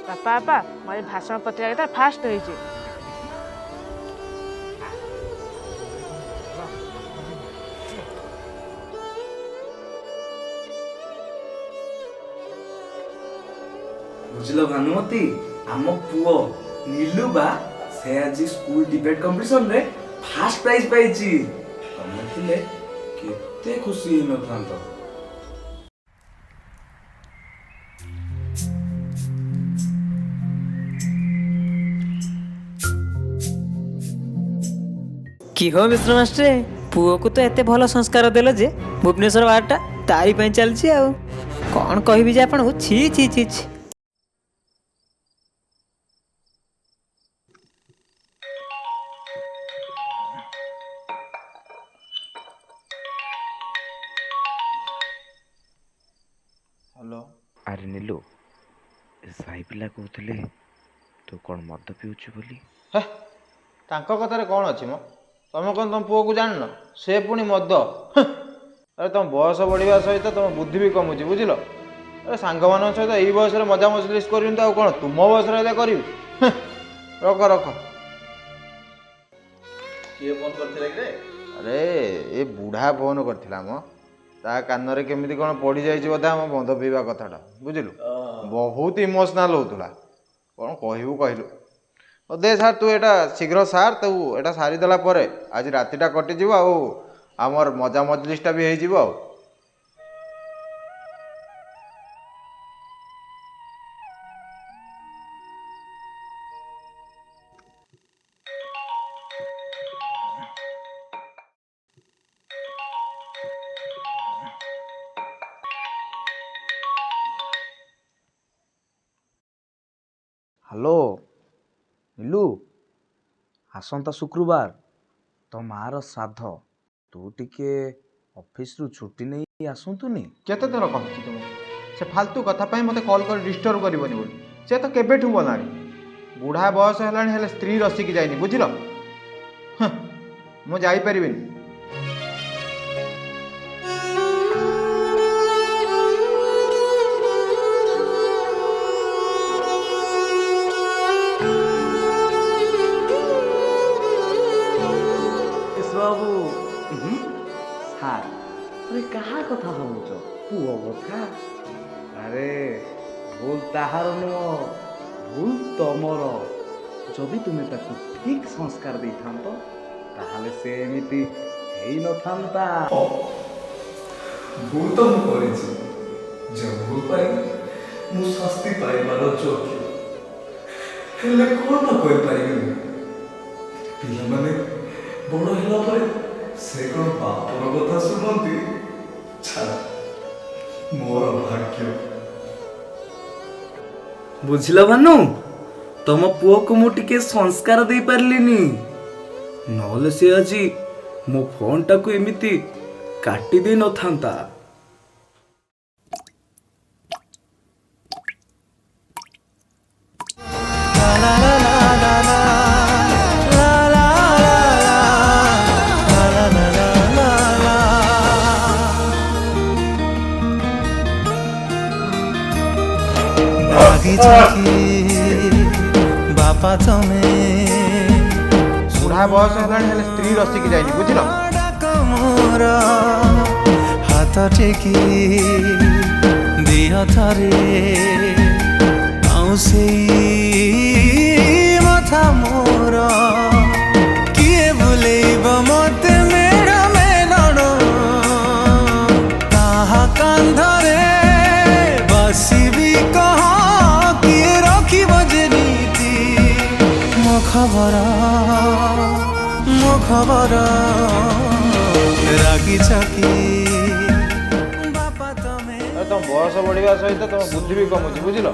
ବାପା ବାପା ମୁଁ ଆଜି ଭାଷଣ ପ୍ରତିଯୋଗିତା ଫାଷ୍ଟ ହେଇଛି। ବୁଝିଲ ଭାନୁମତି, ଆମ ପୁଅ ନିଲୁ ବା ସେ ଆଜି ସ୍କୁଲ ଡିବେଟ୍ କମ୍ପିଟିସନ ରେ ଫାର୍ଷ୍ଟ ପ୍ରାଇଜ ପାଇଛି। ତମେ ଥିଲେ କେତେ ଖୁସି ହେଇନଥାନ୍ତ। କି हो मिश्र मास्टर पुओ को तो एते भल संस्कार देल जे भुवनेश्वर बारटा तारी ପାଇଁ ଚାଲିଛି ଆଉ କଣ କହିବି ଯେ ଆପଣ छी छी छी छी। हेलो ଆରେ ନିଲୁ, ଏ ସାଇ ପିଲା କହୁଥିଲେ ତୁ କ'ଣ ମଦ ପିଉଛୁ ବୋଲି। हे ତାଙ୍କ କଥାରେ କ'ଣ ଅଛି ମ? ତମେ କ'ଣ ତମ ପୁଅକୁ ଜାଣିନ? ସେ ପୁଣି ମଦ। ଆରେ ତମ ବୟସ ବଢ଼ିବା ସହିତ ତମ ବୁଦ୍ଧି ବି କମୁଛି, ବୁଝିଲ? ଆରେ ସାଙ୍ଗମାନଙ୍କ ସହିତ ଏଇ ବୟସରେ ମଜା ମଜଲିସ୍ କରିବି ତ ଆଉ କ'ଣ ତୁମ ବୟସରେ ଏତେ କରିବି? ରଖ ରଖ। କିଏ ଫୋନ କରିଥିଲେ କି? ଆରେ ଏ ବୁଢ଼ା ଫୋନ୍ କରିଥିଲା ମ। ତା କାନରେ କେମିତି କ'ଣ ପଡ଼ିଯାଇଛି ବୋଧେ ଆମ ମଦ ପିଇବା କଥାଟା, ବୁଝିଲୁ? ବହୁତ ଇମୋସନାଲ୍ ହେଉଥିଲା। କ'ଣ କହିବୁ କହିଲୁ? ହଉ ଦେ ସାର୍, ତୁ ଏଇଟା ଶୀଘ୍ର ସାର୍, ତୁ ଏଇଟା ସାରିଦେଲା ପରେ ଆଜି ରାତିଟା କଟିଯିବ ଆଉ ଆମର ମଜା ମଜଲିସ୍ଟା ବି ହେଇଯିବ ଆଉ। ହ୍ୟାଲୋ ନିଲୁ, ଆସନ୍ତା ଶୁକ୍ରବାର ତୋ ମାର ଶ୍ରାଦ୍ଧ, ତୁ ଟିକେ ଅଫିସରୁ ଛୁଟି ନେଇ ଆସନ୍ତୁନି? କେତେ ଥର କହିଛି ତୁମକୁ ସେ ଫାଲତୁ କଥା ପାଇଁ ମୋତେ କଲ୍ କରି ଡିଷ୍ଟର୍ବ କରିବନି ବୋଲି। ସେ ତ କେବେଠୁ ଗଲାଣି। ବୁଢ଼ା ବୟସ ହେଲାଣି ହେଲେ ସ୍ତ୍ରୀ ରସିକି ଯାଇନି, ବୁଝିଲ? ମୁଁ ଯାଇପାରିବିନି। ବାବୁ ସାର୍, ଆରେ କାହା କଥା ଭାବୁଛ? ପୁଅ କଥା। ଆରେ ଭୁଲ ତାହାର ନୁହଁ, ଭୁଲ ତମର। ଯଦି ତୁମେ ତାକୁ ଠିକ ସଂସ୍କାର ଦେଇଥାନ୍ତ ତାହେଲେ ସେ ଏମିତି ହେଇନଥାନ୍ତା। ଭୁଲ ତ ମୁଁ କରିଛି, ଯେଉଁ ଭୁଲ ପାଇଁ ମୁଁ ଶାସ୍ତି ପାଇବାର ଯୋଗ୍ୟ। ହେଲେ କ'ଣ କରିପାରିବି? ପିଲାମାନେ ବଡ଼ ହେଲା ପରେ ସେ କ'ଣ ବାପର କଥା ଶୁଣନ୍ତି? ଛାଡ଼, ମୋର ଭାଗ୍ୟ। ବୁଝିଲ ଭାନୁ, ତମ ପୁଅକୁ ମୁଁ ଟିକେ ସଂସ୍କାର ଦେଇପାରିଲିନି, ନହେଲେ ସେ ଆଜି ମୋ ଫୋନ୍ଟାକୁ ଏମିତି କାଟି ଦେଇ ନଥାନ୍ତା। ବାପା ତମେ ବୁଢ଼ା ବୟସ ହେଲାଣି ହେଲେ ସ୍ତ୍ରୀ ରସିକି ଯାଇନି, ବୁଝିଲ? ମୋର ହାତ ଟେକି ଦିଅ ଥରେ, ଆଉ ସେଇ ମଥା ମୋର କିଏ ବୁଲେଇବ ମତେ ମେଡ଼ ମେଲଣ ତାହା କାନ୍ଧରେ ବସିବି କହ କିଏ ରଖିବ ଯେ ନୀତି ମୋ ଖବର ରାଗିଛ କି ବାପା ତମେ? ତମ ବୟସ ବଢ଼ିବା ସହିତ ତମ ବୁଦ୍ଧି ବି କମୁଛି, ବୁଝିଲ?